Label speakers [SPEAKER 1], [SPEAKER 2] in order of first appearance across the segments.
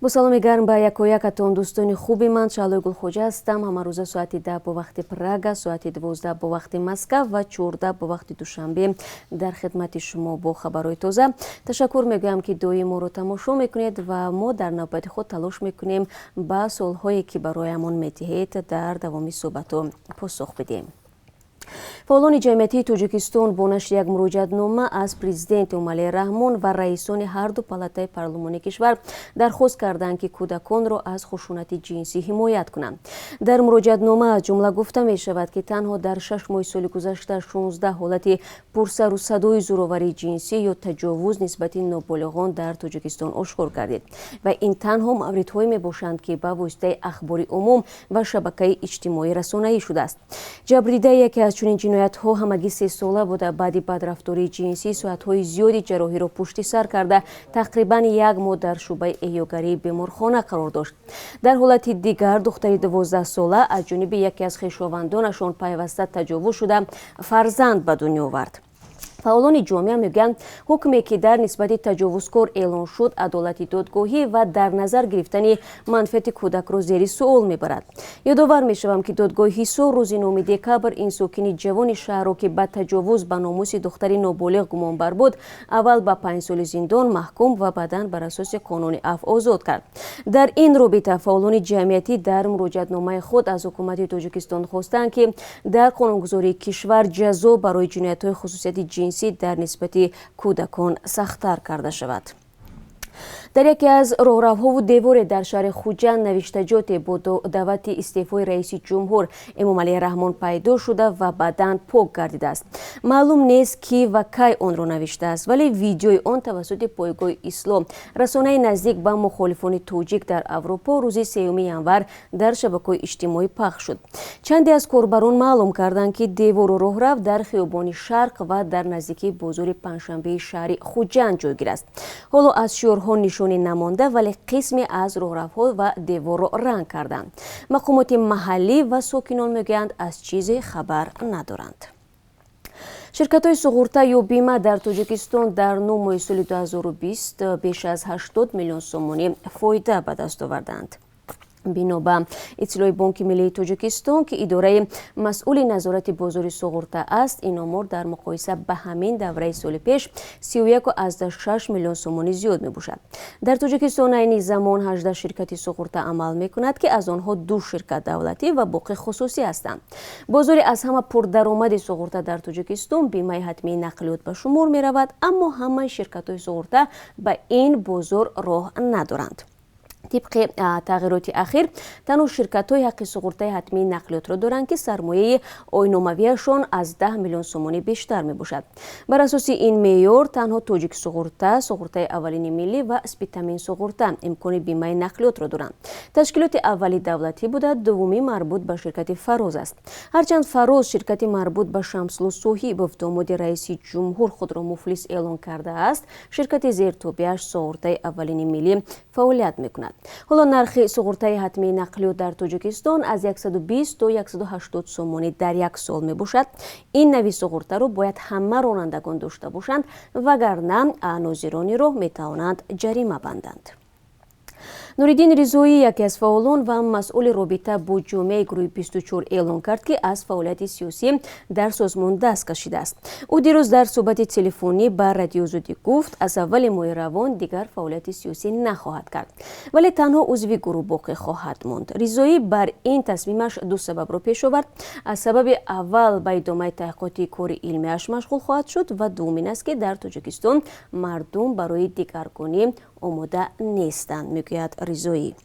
[SPEAKER 1] با سلامی گرم به یکاتون دوستان خوبی من شعله گلخوجه هستم. همه روز ساعت 10 با وقت پراگ، ساعت 12 با وقت مسکو و 14 با وقت دوشنبه در خدمت شما با خبرهای تازه. تشکر میگویم که دوی ما رو تماشا میکنید و ما در نوبت خود تلاش میکنیم با سوالهایی که برایمان میتهید در دوامی صحبت پاسخ بدیم. فعالان جمعیتی توجیکستان با نشر یک مراجعتنامه از پرزیدنت امالی رحمان و رئیسان هر دو پالاتای پارلمانی کشور درخواست کردند که کودکان را از خشونت جنسی حمایت کنند. در مراجعتنامه از جمله گفته می شود که تنها در 6 ماه سال گذشته 16 حالت پرسر و صدای زورآوری جنسی یا تجاوز نسبت نابالغان در توجیکستان آشکار گردید و این تنها موردهایی می باشند که با واسطه اخبار عموم و شبکه اجتماعی رسانه‌ای شده است. جبریده یکی از چنین جنایت‌ها همگی 3 ساله بوده. بعد بدرفتاری جنسی ساعت‌های زیادی جراحی را پشت سر کرده تقریباً 1 ماه در شعبه احیاگری بیمارخانه قرار داشت. در حالت دیگر دختری 12 ساله از جانب یکی از خویشاوندانشان پیوسته تجاوز شده فرزند به دنیا آورد. فعالان جامعه میگن حکمی که در نسبت تجاوزکار اعلان شد عدالت دادگاهی و در نظر گرفتن منفعت کودک را زیر سوال میبرد. یادآور میشوم که دادگاه حصار روز 9 دکبر این ساکن جوان شهر را که با تجاوز به ناموس دختری نابالغ گمانبر بود اول به 5 سال زندان محکوم و بعداً بر اساس قانون عفو آزاد کرد. در این رابطه فعالان جمعیتی در مراجعتنامه خود از حکومت تاجیکستان خواستند که در قانونگذاری کشور جزا برای جنایت‌های خصوصیت جنسی در نسبت کودکان سخت‌تر کرده شود. در یکی از راهروها و دیوار در شهر خوجند نوشتجات با دعوت استعفای رئیس جمهور امامعلی رحمان پیدا شده و بعداً پاک گردیده است. معلوم نیست کی و کی آن را نوشته است، ولی ویدیوی آن توسط پایگاه اسلام رسانه نزدیک به مخالفان توجیک در اروپا روز 3 ژانویه در شبکه‌های اجتماعی پخش شد. چندی از کاربران معلوم کردند که دیوار و راهرو در خیابان شرق و در نزدیکی بازار پنجشنبه شهری خوجند جایگیر است. حالا از شعارها نشانی نمانده ولی قسمی از راهروها و دیوار را رنگ کردند. مقامات محلی و ساکنان میگویند از چیزی خبر ندارند. شرکت‌های سغورتا یا بیمه در توجیکستان در 9 ماه سال 2020 بیش از 80 میلیون سومانی فایده به دست آوردند. بنا به اطلاع بانک ملی توجیکستان که اداره مسئول نظارت بازار سغورتا است، این آمار در مقایسه به همین دوره سال پیش 31.6 میلیون سومانی زیاد می باشد. در توجیکستان این زمان 18 شرکت سغورتا عمل می کند که از آنها 2 شرکت دولتی و باقی خصوصی هستند. بازار از همه پردرآمد سغورتا در توجیکستان بیمه حتمی نقلیات به شمار می رود، اما همه شرکت های سغورتا به این بازار راه ندارند. طبق تغییرات اخیر تنها شرکت‌های حق سغورتای حتمی نقلیات را دارند که سرمایه آینامویشان از 10 میلیون سومانی بیشتر می باشد. بر اساس این معیار تنها توجیک سغورتا، سغورتای اولین ملی و اسپیتامین سغورتا امکان بیمه نقلیات را دارند. تشکیلات اولی دولتی بوده، دومی مربوط به شرکت فراز است. هرچند فراز شرکت مربوط به شمسلو صحیب داماد رئیس جمهور خود را مفلس اعلان کرده است، شرکت زیرتابیش سغورتای اولین ملی فعالیت می‌کند. حالا نرخ سغورتای حتمی نقلیات در توجیکستان از 120 تا 180 سومانی در 1 سال می باشد. این نوع سغورتا را باید همه رانندگان داشته باشند وگرنه ناظران راه می توانند جریمه بندند. نوریدین رضایی یکی از فعالان و مسئول رابطه با جامعه گروه 24 اعلان کرد که از فعالیت سیاسی در سازمان دست کشیده است. او دیروز در صحبت تلفنی با رادیو آزادی گفت از اول ماه روان دیگر فعالیت سیاسی نخواهد کرد، ولی تنها عضو گروه باقی خواهد ماند. رضایی بر این تصمیمش 2 سبب را پیش آورد. از سبب اول به ادامه تحقیقات کار علمیش مشغول خواهد شد و دومین است که در توجیکستان مردم برای دگرگونی آماده نیستند، میگوید رضایی.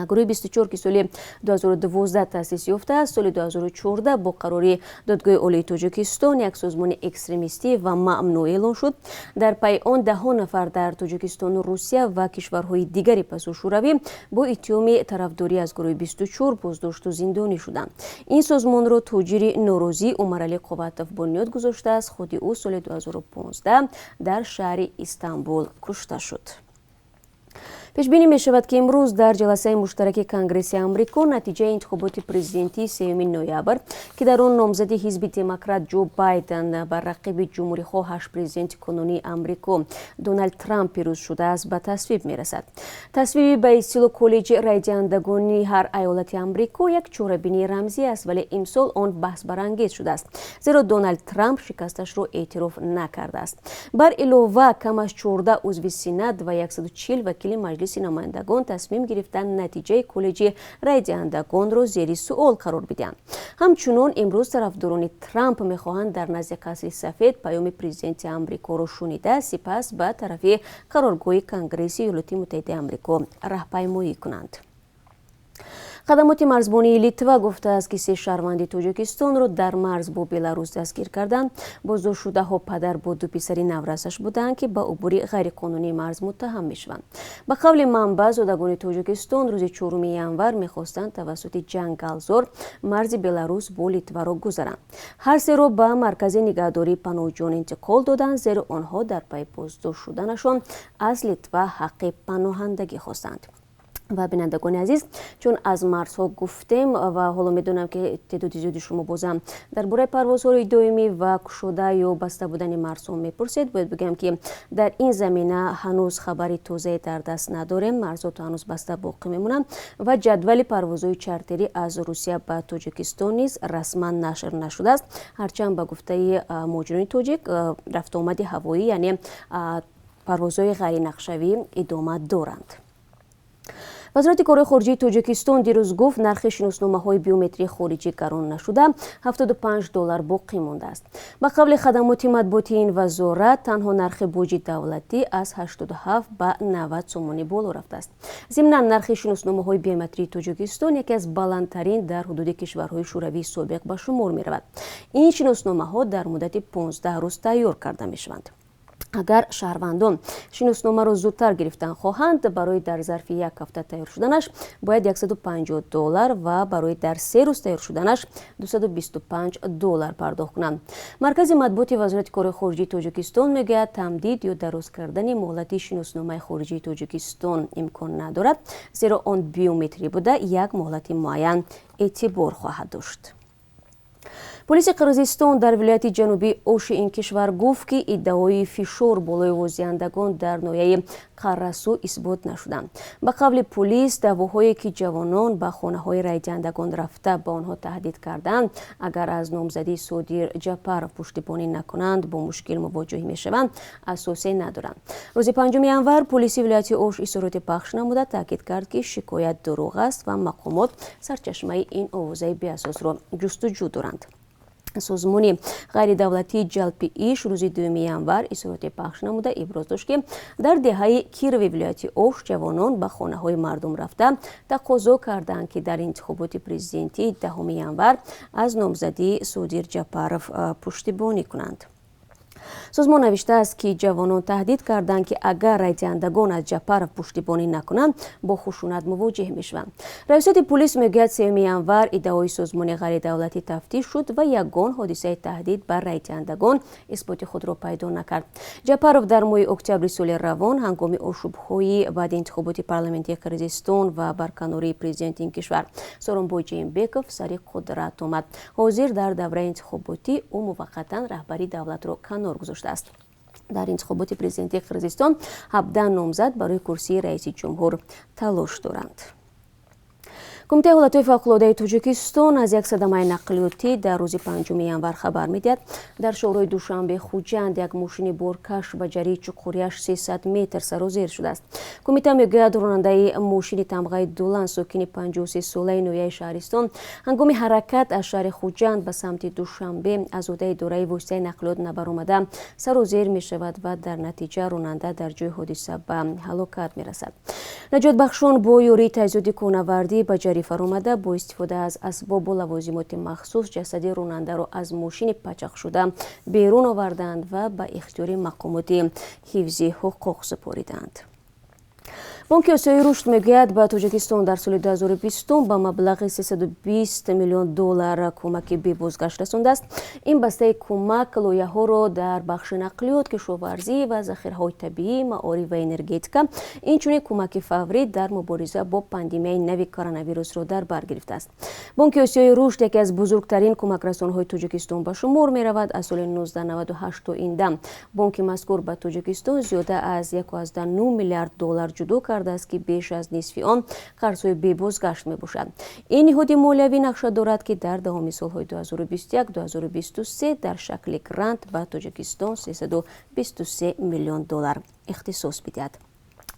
[SPEAKER 1] گروه 24 که سال 2012 تأسیس یافته است، سال 2014 با قرار دادگاه عالی توجیکستان یک سازمان اکستریمیستی و ممنوع اعلان شد. در پی آن 10 نفر در توجیکستان، روسیه و کشورهای دیگری پس شوروی با اتهام طرفداری از گروه 24 بازداشت و زندانی شدند. این سازمان را تاجر نوروزی عمرعلی قوتوف بنیاد گذاشته است. خود او سال 2015 در شهر استانبول کشته شد. пешбинӣ мешавад ки имрӯз дар ҷаласаи муштараки Конгресси Амрико натиҷаи интихоботи президентии 3 ноябр ки дар он номзади ҳизби демократ Ҷо Байден ба рақиби ҷумҳурихоҳаш президенти кунунии Амрико Дональд Трамп пирӯз шудааст ба тасвиб мерасад. Тасвиби ба истилоҳ коллеҷи райдиҳандагони ҳар аёлати Амрико як чорабинии рамзӣ аст, вале имсол он баҳсбарангез шудааст, зеро Дональд Трамп шикасташро эътироф накардааст. Бар илова кам аз 14 узви Сенат ва 140 вакили маҷлиси намояндагон тасмим гирифтан натиҷаи коллеҷи райдиҳандагонро зери суол қарор бидиҳанд. ҳамчунон имрӯз тарафдорони Трамп мехоҳанд дар назди қасри сафед паёми президенти Амрикоро шунида, сипас ба тарафи қароргоҳи Конгресси Иёлоти Муттаҳидаи Амрико раҳпаймоӣ кунанд. хадамоти марзбонии Литва гуфтааст ки 3 шаҳрванди Тоҷикистонро дар марз бо Беларус дастгир карданд. боздоштшудаҳо падар бо 2 писари наврасаш буданд ки ба убури ғайриқонунии марз муттаҳам мешаванд. ба қавли манбаъ, зодагони Тоҷикистон рӯзи 4 январ мехостанд тавассути ҷангалзор марзи Беларус бо Литваро гузаранд. ҳар серо ба маркази нигаҳдории паноҳҷӯён интиқол доданд, зеро онҳо дар пайи боздошт шуданашон аз Литва ҳаққи паноҳандагӣ хостанд. ва бинандагони азиз, чун аз марзҳо гуфтем ва ҳоло медонам ки теъдоди зиёди шумо бозам дар бораи парвозҳои доимӣ ва кушода ё баста будани марзҳо мепурсед, бояд бигӯям ки дар ин замина ҳанӯз хабари тозае дар даст надорем. марзҳо то ҳанӯз баста боқӣ мемонанд ва ҷадвали парвозҳои чартерӣ аз Русия ба Тоҷикистон низ расман нашр нашудааст. ҳарчанд ба гуфтаи муҳоҷирони тоҷик рафтуомади ҳавоӣ, яъне парвозҳои ғайринақшавӣ идома доранд. вазорати кори хориҷии Тоҷикистон дирӯз гуфт нархи шиносномаҳои биометрии хориҷӣ гарон нашуда $75 боқӣ мондааст. ба қавли хадамоти матбуоти ин вазорат, танҳо нархи боҷи давлатӣ аз 87 ба 90 сомонӣ боло рафтааст. зимнан нархи шиносномаҳои биометрии Тоҷикистон яке аз баландтарин дар ҳудуди кишварҳои шӯравии собиқ ба шумор меравад. ин шиносномаҳо дар муддати 15 рӯз тайёр карда мешаванд. агар шаҳрвандон шиносномаро зудтар гирифтан хоҳанд, барои дар зарфи як ҳафта тайёр шуданаш бояд $150 ва барои дар 3 рӯз тайёр шуданаш $225 пардохт кунанд. маркази матбуоти вазорати кори хориҷии Тоҷикистон мегӯяд тамдид ё дароз кардани муҳлати шиносномаи хориҷии Тоҷикистон имкон надорад, зеро он биометрӣ буда як муҳлати муайян эътибор хоҳад дошт. полиси Қирғизистон дар вилояти ҷанубии Оши ин кишвар гуфт ки иддаои фишор болои возиҳандагон дар ноҳияи Қаррасу исбот нашуданд. ба қавли полис, даъвоҳое ки ҷавонон ба хонаҳои райдиҳандагон рафта ба онҳо таҳдид карданд, агар аз номзадии Содир Ҷапаров пуштибонӣ накунанд, бо мушкил мувоҷиҳ мешаванд, асосе надоранд. рӯзи 5 январ полиси вилояти Ош изҳороте пахш намуда таъкид кард ки шикоят дурӯғ аст ва мақомот сарчашмаи ин овозаи беасосро ҷустуҷӯ доранд. созмони ғайридавлатии ҷалпи иш рӯзи 2 январ изҳороте пахш намуда иброз дошт ки дар деҳаи Кирови вилояти Ош ҷавонон ба хонаҳои мардум рафта тақозо карданд ки дар интихоботи президентии 10 январ аз номзадии Содир Ҷапаров пуштибонӣ кунанд. созмон навиштааст ки ҷавонон таҳдид карданд ки агар райдиҳандагон аз Ҷапаров пуштибонӣ накунанд, бо хушунат мувоҷиҳ мешаванд. раисияти полис мегӯяд 3 январ иддаои созмони ғайридавлатӣ тафтиш шуд ва ягон ҳодисаи таҳдид ба райдиҳандагон исботи худро пайдо накард. Ҷапаров дар моҳи октябри соли равон ҳангоми ошӯбҳои баъди интихоботи парламентии Қирғизистон ва барканории президенти ин кишвар Сооронбой Ҷэймбеков сари қудрат омад. ҳозир дар давраи интихоботӣ ӯ муваққатан раҳбарии давлатро канор гузоштааст. дар интихоботи президентии Қирғизистон 17 номзад барои курсии раиси ҷумҳур талош доранд. кумитаи ҳолатҳои фавқулоддаи Тоҷикистон аз як садамаи нақлиётӣ дар рӯзи 5 январ хабар медиҳад. дар шоҳрҳои Душанбе Хуҷанд як мошини боркаш ба ҷарии чуқурияш 300 метр сарозер шудааст. кумита мегӯяд ронандаи мошини тамғаи Дулан сокини 53-солаи ноҳияи Шаҳристон ҳангоми ҳаракат аз шаҳри Хуҷанд ба самти Душанбе аз ӯҳдаи идораи воситаи нақлиёт набаромада сарозер мешавад ва дар натиҷа ронанда дар ҷои ҳодиса ба ҳалокат мерасад. наҷотбахшон бо ёрии таҷҳизоти кӯҳнавардӣ ба ҷариф омада бо истифода аз асбобу лавозимоти махсус ҷасади ронандаро аз мошини пачахшуда берун оварданд ва ба ихтиёри мақомоти ҳифзи ҳуқуқ супориданд. бонки осиёи рушд мегӯяд ба тоҷикистон дар соли 2020 ба маблағи $320 миллион кӯмаки бебозгашт расондааст. ин бастаи кӯмак лоиҳаҳоро дар бахши нақлиёт, кишоварзӣ ва захираҳои табиӣ, маориф ва энергетика, инчунин кӯмаки фаврӣ дар мубориза бо пандемияи нави коронавирусро дар бар гирифтааст. бонки осиёи рушд яке аз бузургтарин кӯмакрасонҳои тоҷикистон ба шумор меравад. аз соли 1998 то ин дам бонки мазкур ба тоҷикистон зиёда аз $1.9 миллиард ҷудо кардааст, ки беш аз нисфи он қарзҳои бебозгашт мебошад. ин ниҳоди молиявӣ нақша дорад, ки дар давоми солҳои 2021-2023 дар шакли грант ба тоҷикистон $323 миллион ихтисос бидиҳад.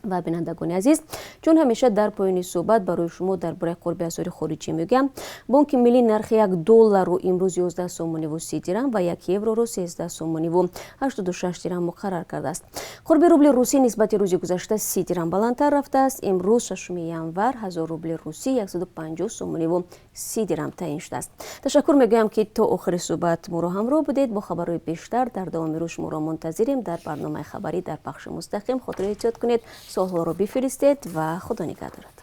[SPEAKER 1] ва бинандагони азиз, чун ҳамеша дар поёни суҳбат барои шумо дар бораи қурби асъори хориҷӣ мегӯям. бонки миллӣ нархи $1 имрӯз 11 сомониву 30 дирам ва 1 евроро 13 сомониву 86 дирам муқаррар кардааст. қурби рубли русӣ нисбати рӯзи гузашта 30 дирам баландтар рафтааст. имрӯз 6 январ 1000 рубли русӣ 150 сомониву 30 дирам таъин шудааст. ташаккур мегӯям, ки то охири суҳбат моро ҳамроҳ будед. бо хабарҳои бештар дар давоми рӯз шуморо мунтазирем дар барномаи хабарӣ дар пахши мустақим. хотире эҳтиёт кунед, суолҳоро бифиристед ва худо нигаҳдорад.